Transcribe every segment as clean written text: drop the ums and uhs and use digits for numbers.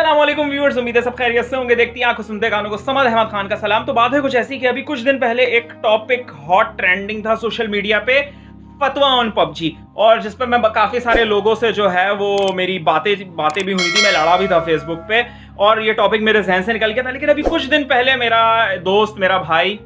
अस्सलाम वालेकुम व्यूअर्स, उम्मीद है सब खैरियत से होंगे। देखती आंखों सुनते कानों को समद अहमद खान का सलाम। तो बात है कुछ ऐसी कि अभी कुछ दिन पहले एक टॉपिक हॉट ट्रेंडिंग था सोशल मीडिया पे, फतवा ऑन पबजी, और जिस पर मैं काफी सारे लोगों से जो है वो मेरी बातें भी हुई थी, मैं लड़ा भी था फेसबुक पे, और ये टॉपिक मेरे जहन से निकल गया था। लेकिन अभी कुछ दिन पहले मेरा दोस्त, मेरा भाई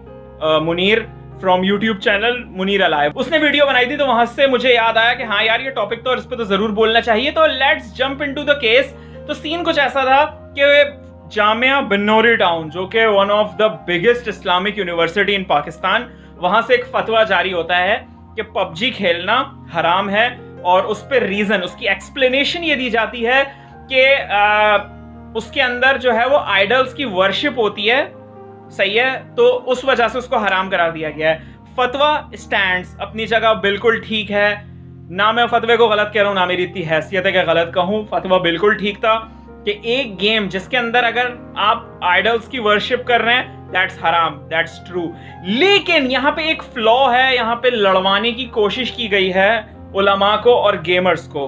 Munir from YouTube channel Munir alive, उसने वीडियो बनाई थी, तो वहां से मुझे याद आया कि हाँ यार ये टॉपिक तो, इस पे तो जरूर बोलना चाहिए। तो let's jump into the case. तो सीन कुछ ऐसा था कि जामिया बिन्नौरी टाउन, जो कि one of the biggest Islamic university in Pakistan, वहां से एक फतवा जारी होता है कि पबजी खेलना हराम है, और उस पर रीजन, उसकी एक्सप्लेनेशन ये दी जाती है कि उसके अंदर जो है वो आइडल्स की वर्शिप होती है, सही है, तो उस वजह से उसको हराम करार दिया गया है। फतवा स्टैंड्स अपनी जगह बिल्कुल ठीक है, ना मैं फतवे को गलत कह रहा हूं, ना मेरी इतनी हैसियत है कि गलत कहूं। फतवा बिल्कुल ठीक था कि एक गेम जिसके अंदर अगर आप आइडल्स की वर्शिप कर रहे हैं, दैट्स हराम, दैट्स ट्रू। लेकिन यहाँ पे एक फ्लॉ है, यहाँ पे लड़वाने की कोशिश की गई है उलमा को और गेमर्स को,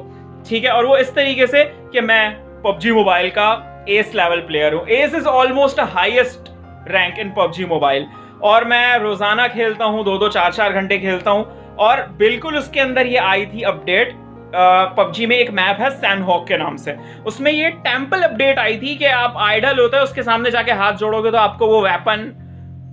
ठीक है, और वो इस तरीके से कि मैं पबजी मोबाइल का एस लेवल प्लेयर हूं। S is almost highest rank in PUBG mobile, और मैं रोजाना खेलता हूं, 2-2 4-4 घंटे खेलता हूं। और बिल्कुल उसके अंदर ये आई थी अपडेट, पबजी में एक मैप है सैनहॉक के नाम से, उसमें ये टेम्पल अपडेट आई थी कि आप आइडल होता है उसके सामने जाके हाथ जोड़ोगे तो आपको वो वेपन,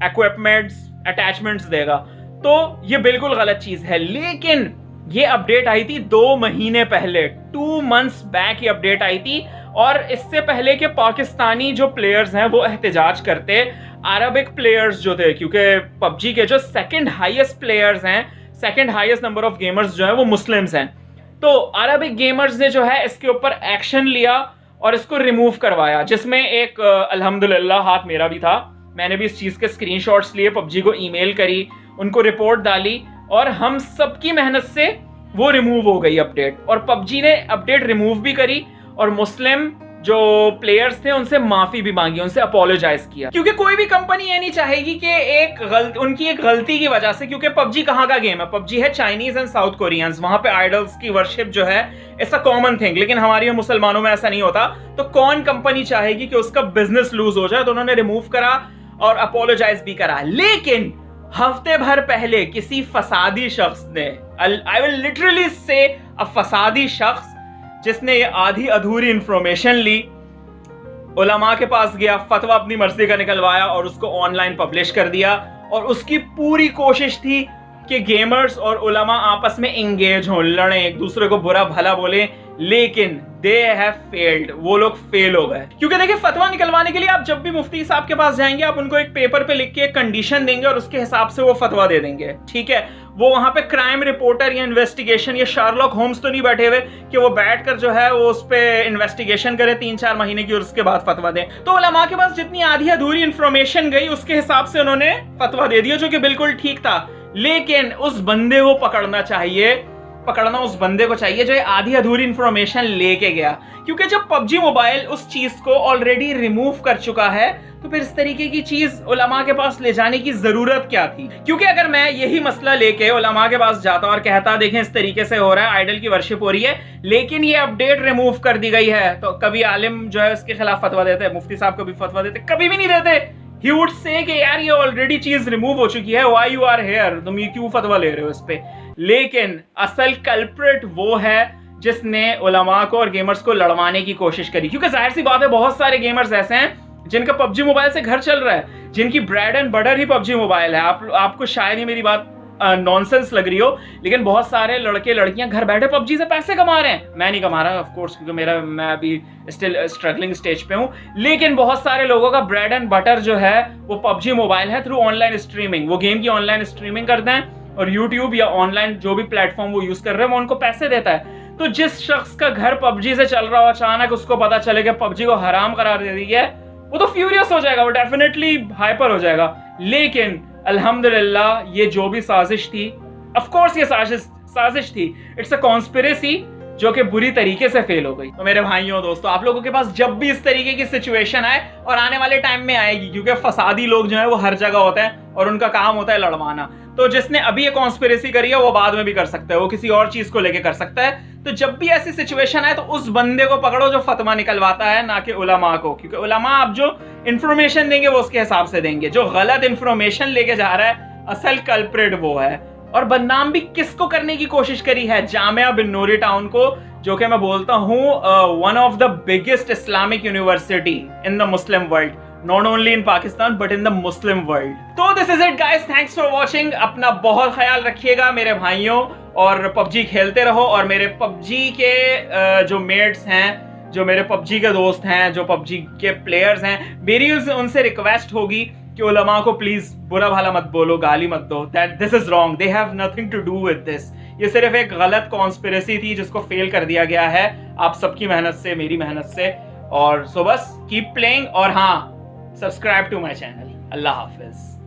इक्विपमेंट्स, अटैचमेंट्स देगा। तो ये बिल्कुल गलत चीज है। लेकिन ये अपडेट आई थी 2 महीने पहले, 2 months बैक ये अपडेट आई थी, और इससे पहले के पाकिस्तानी जो प्लेयर्स हैं वो एहतजाज करते, अरबिक प्लेयर्स जो थे, क्योंकि पबजी के जो सेकंड हाईएस्ट प्लेयर्स हैं, second highest number of gamers जो है वो मुस्लिम्स हैं, तो अरबिक गेमर्स ने जो है इसके ऊपर एक्शन लिया और इसको रिमूव करवाया, जिसमें एक अल्हम्दुलिल्लाह हाथ मेरा भी था। मैंने भी इस चीज के स्क्रीनशॉट्स लिए, पबजी को ईमेल करी, उनको रिपोर्ट डाली, और हम सबकी मेहनत से वो रिमूव हो गई अपडेट, और पबजी ने अपडेट रिमूव भी करी, और मुस्लिम जो प्लेयर्स थे उनसे माफी भी मांगी, उनसे अपोलोजाइज किया, क्योंकि कोई भी कंपनी ये नहीं चाहेगी कि उनकी एक गलती की वजह से, क्योंकि पबजी कहाँ का गेम है, पबजी है चाइनीज एंड साउथ कोरियंस, वहां पे आइडल्स की वर्शिप जो है इट्स अ कॉमन थिंग, लेकिन हमारे मुसलमानों में ऐसा नहीं होता। तो कौन कंपनी चाहेगी कि उसका बिजनेस लूज हो जाए? तो उन्होंने रिमूव करा और अपोलोजाइज भी करा। लेकिन हफ्ते भर पहले किसी फसादी शख्स ने, आई विल लिटरली से अ फसादी शख्स, जिसने ये आधी अधूरी इंफॉर्मेशन ली, उलमा के पास गया, फतवा अपनी मर्जी का निकलवाया और उसको ऑनलाइन पब्लिश कर दिया, और उसकी पूरी कोशिश थी कि गेमर्स और उलमा आपस में एंगेज हों, लड़ें, एक दूसरे को बुरा भला बोलें, लेकिन दे हैव फेल्ड, वो लोग फेल हो गए। क्योंकि देखिए, फतवा निकलवाने के लिए आप जब भी मुफ्ती साहब के पास जाएंगे, आप उनको एक पेपर पे लिख के एक कंडीशन देंगे और उसके हिसाब से वो फतवा दे देंगे, ठीक है। वो वहां पे क्राइम रिपोर्टर या इन्वेस्टिगेशन या शार्लॉक होम्स तो नहीं बैठे हुए कि वो बैठकर जो है वो उस पे इन्वेस्टिगेशन करे 3-4 महीने की और उसके बाद फतवा दें। तो उलमा के पास जितनी आधी अधूरी इंफॉर्मेशन गई, उसके हिसाब से उन्होंने फतवा दे दिया, जो कि बिल्कुल ठीक था। लेकिन उस बंदे को पकड़ना उस बंदे को चाहिए जो ये आधी अधूरी इंफॉर्मेशन लेके गया, क्योंकि जब पबजी मोबाइल उस चीज को ऑलरेडी रिमूव कर चुका है, तो फिर इस तरीके की चीज उलमा के पास ले जाने की जरूरत क्या थी? क्योंकि अगर मैं यही मसला लेके उलमा के पास जाता और कहता, देखें इस तरीके से हो रहा है, आइडल की वर्शिप हो रही है, लेकिन ये अपडेट रिमूव कर दी गई है, तो कभी आलिम जो है उसके खिलाफ फतवा देते, मुफ्ती साहब कभी फतवा देते? कभी भी नहीं देते। He would say कि यार ये ऑलरेडी चीज रिमूव हो चुकी है, why you are here, तुम ये क्यों फतवा ले रहे हो इस पे? लेकिन असल कल्प्रिट वो है जिसने उलमा को और गेमर्स को लड़वाने की कोशिश करी, क्योंकि जाहिर सी बात है बहुत सारे गेमर्स ऐसे हैं जिनका पबजी मोबाइल से घर चल रहा है, जिनकी bread and butter he PUBG mobile है। आपको शायद ही मेरी बात नॉनसेंस लग रही हो, लेकिन बहुत सारे लड़के लड़कियां घर बैठे पबजी से पैसे कमा रहे हैं। मैं नहीं कमा रहा ऑफ कोर्स, क्योंकि मैं अभी स्टिल स्ट्रगलिंग स्टेज पे हूं, लेकिन बहुत सारे लोगों का ब्रेड एंड बटर जो है वो पबजी मोबाइल है, थ्रू ऑनलाइन स्ट्रीमिंग। वो गेम की ऑनलाइन स्ट्रीमिंग करते हैं, और यूट्यूब या ऑनलाइन जो भी प्लेटफॉर्म वो यूज कर रहे हैं वो उनको पैसे देता है। तो जिस शख्स का घर पबजी से चल रहा हो, अचानक उसको पता चले कि पबजी को हराम करार दे दी है, वो तो फ्यूरियस हो जाएगा, वो डेफिनेटली हाइपर हो जाएगा। लेकिन अल्हम्दुलिल्लाह ये जो भी साजिश थी, ऑफ कोर्स ये साजिश थी, इट्स अ कॉन्स्पिरेसी जो कि बुरी तरीके से फेल हो गई। तो मेरे भाइयों दोस्तों, आप लोगों के पास जब भी इस तरीके की सिचुएशन आए, और आने वाले टाइम में आएगी, क्योंकि फसादी लोग जो है वो हर जगह होते हैं और उनका काम होता है लड़वाना, तो जिसने अभी ये कॉन्स्पिरेसी करी है वो बाद में भी कर सकता है, वो किसी और चीज को लेके कर सकता है। तो जब भी ऐसी सिचुएशन आए तो उस बंदे को पकड़ो जो फतवा निकलवाता है, ना कि उलमा को, क्योंकि उलमा आप जो इंफॉर्मेशन देंगे वो उसके हिसाब से देंगे। जो गलत इंफॉर्मेशन लेके जा रहा है असल कल्प्रिट वो है। और बदनाम भी किसको करने की कोशिश करी है? जामिया बिन नूरी टाउन को, जो कि मैं बोलता हूं one of the biggest Islamic university in the Muslim world, not only in Pakistan but in the Muslim world. तो this is it guys, thanks for watching. अपना बहुत ख्याल रखिएगा मेरे भाइयों, और पबजी खेलते रहो। और मेरे पबजी के जो मेट्स हैं, जो मेरे पबजी के दोस्त हैं, जो पबजी के प्लेयर्स हैं, मेरी उनसे रिक्वेस्ट होगी कि उलमा को प्लीज बुरा भला मत बोलो, गाली मत दो। That this is wrong, they have nothing to do with this. ये सिर्फ एक गलत कॉन्स्पिरेसी थी जिसको फेल कर दिया गया है आप सबकी मेहनत से, मेरी मेहनत से। और सो बस कीप प्लेइंग, और हाँ, सब्सक्राइब टू माई चैनल। अल्लाह हाफिज।